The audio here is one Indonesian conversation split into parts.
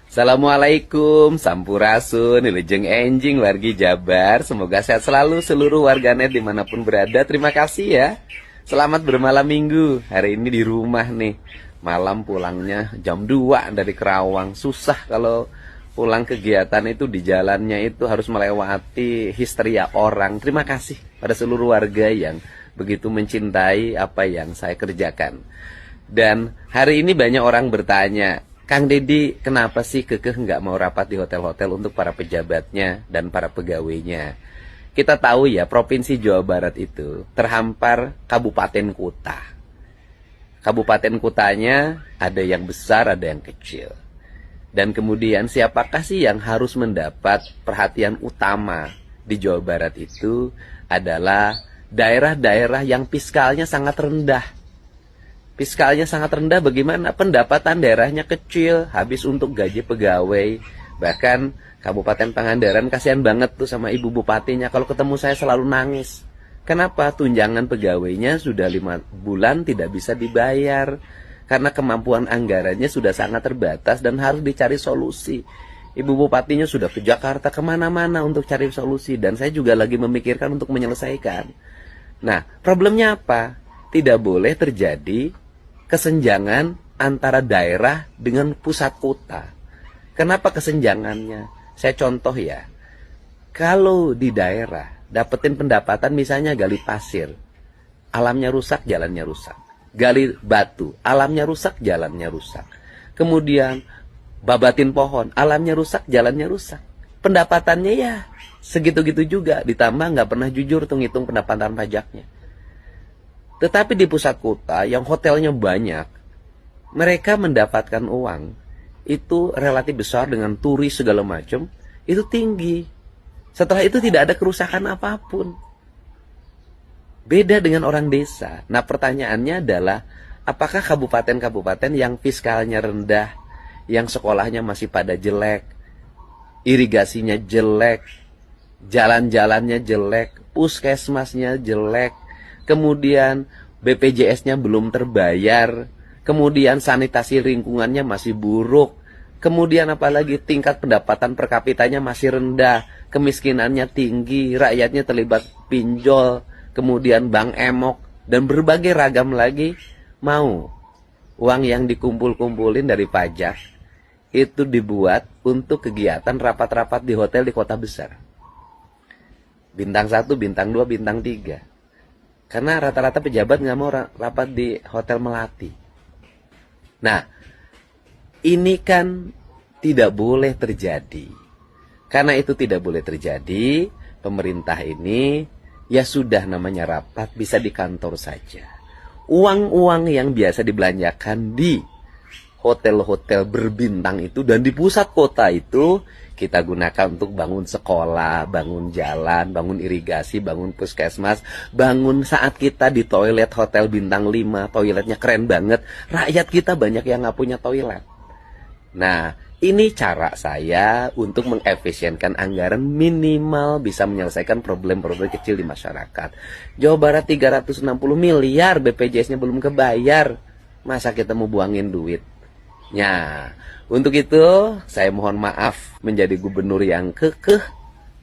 Assalamualaikum, Sampurasun, Wilujeng Enjing, wargi Jabar. Semoga sehat selalu seluruh warganet dimanapun berada. Terima kasih ya. Selamat bermalam minggu. Hari ini di rumah nih. Malam pulangnya jam 2 dari Kerawang. Susah kalau pulang kegiatan itu di jalannya itu harus melewati histeria orang. Terima kasih pada seluruh warga yang begitu mencintai apa yang saya kerjakan. Dan hari ini banyak orang bertanya, Kang Deddy, kenapa sih kekeh nggak mau rapat di hotel-hotel untuk para pejabatnya dan para pegawainya? Kita tahu ya, Provinsi Jawa Barat itu terhampar kabupaten kota. Kabupaten kotanya ada yang besar, ada yang kecil. Dan kemudian siapakah sih yang harus mendapat perhatian utama di Jawa Barat itu adalah daerah-daerah yang fiskalnya sangat rendah. Fiskalnya sangat rendah bagaimana? Pendapatan daerahnya kecil, habis untuk gaji pegawai. Bahkan Kabupaten Pangandaran kasihan banget tuh sama ibu bupatinya. Kalau ketemu saya selalu nangis. Kenapa? Tunjangan pegawainya sudah 5 bulan tidak bisa dibayar. Karena kemampuan anggarannya sudah sangat terbatas dan harus dicari solusi. Ibu bupatinya sudah ke Jakarta kemana-mana untuk cari solusi. Dan saya juga lagi memikirkan untuk menyelesaikan. Nah, problemnya apa? Tidak boleh terjadi kesenjangan antara daerah dengan pusat kota. Kenapa kesenjangannya? Saya contoh ya. Kalau di daerah dapetin pendapatan misalnya gali pasir, alamnya rusak, jalannya rusak. Gali batu, alamnya rusak, jalannya rusak. Kemudian babatin pohon, alamnya rusak, jalannya rusak. Pendapatannya ya segitu-gitu juga, ditambah nggak pernah jujur tuh ngitung pendapatan pajaknya. Tetapi di pusat kota yang hotelnya banyak, mereka mendapatkan uang itu relatif besar dengan turis segala macam, itu tinggi. Setelah itu tidak ada kerusakan apapun. Beda dengan orang desa. Nah, pertanyaannya adalah, apakah kabupaten-kabupaten yang fiskalnya rendah, yang sekolahnya masih pada jelek, irigasinya jelek, jalan-jalannya jelek, puskesmasnya jelek, kemudian BPJS-nya belum terbayar, kemudian sanitasi lingkungannya masih buruk, kemudian apalagi tingkat pendapatan per kapitanya masih rendah, kemiskinannya tinggi, rakyatnya terlibat pinjol, kemudian bank emok, dan berbagai ragam lagi, mau uang yang dikumpul-kumpulin dari pajak itu dibuat untuk kegiatan rapat-rapat di hotel di kota besar. Bintang 1, bintang 2, bintang 3. Karena rata-rata pejabat nggak mau rapat di hotel melati. Nah, ini kan tidak boleh terjadi. Karena itu tidak boleh terjadi, pemerintah ini ya sudah namanya rapat bisa di kantor saja. Uang-uang yang biasa dibelanjakan di hotel-hotel berbintang itu dan di pusat kota itu kita gunakan untuk bangun sekolah, bangun jalan, bangun irigasi, bangun puskesmas, bangun saat kita di toilet hotel bintang 5, toiletnya keren banget, rakyat kita banyak yang nggak punya toilet. Nah, ini cara saya untuk mengefisienkan anggaran minimal bisa menyelesaikan problem-problem kecil di masyarakat. Jawa Barat 360 miliar, BPJS-nya belum kebayar, masa kita mau buangin duit? Ya, untuk itu saya mohon maaf menjadi gubernur yang kekeh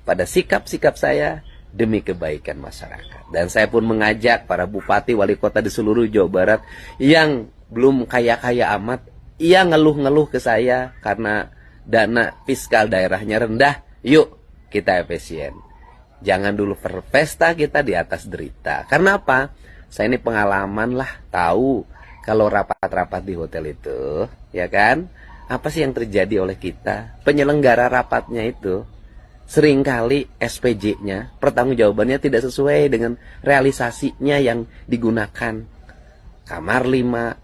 pada sikap-sikap saya demi kebaikan masyarakat. Dan saya pun mengajak para bupati, wali kota di seluruh Jawa Barat yang belum kaya-kaya amat, ia ngeluh-ngeluh ke saya karena dana fiskal daerahnya rendah. Yuk kita efisien. Jangan dulu berpesta kita di atas derita. Karena apa? Saya ini pengalaman lah, tahu kalau rapat-rapat di hotel itu, ya kan? Apa sih yang terjadi oleh kita? Penyelenggara rapatnya itu seringkali SPJ-nya, pertanggungjawabannya tidak sesuai dengan realisasinya yang digunakan. Kamar 5,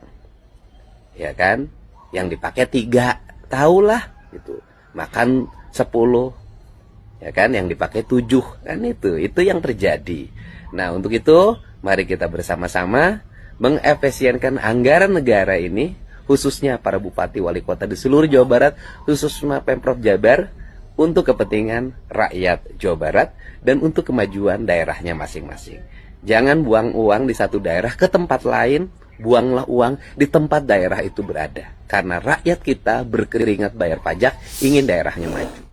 ya kan? Yang dipakai 3, tahulah gitu. Makan 10, ya kan? Yang dipakai 7, kan itu yang terjadi. Nah, untuk itu mari kita bersama-sama mengefisienkan anggaran negara ini, khususnya para bupati wali kota di seluruh Jawa Barat, khususnya Pemprov Jabar, untuk kepentingan rakyat Jawa Barat dan untuk kemajuan daerahnya masing-masing. Jangan buang uang di satu daerah ke tempat lain buanglah uang di tempat daerah itu berada. Karena rakyat kita berkeringat bayar pajak, ingin daerahnya maju.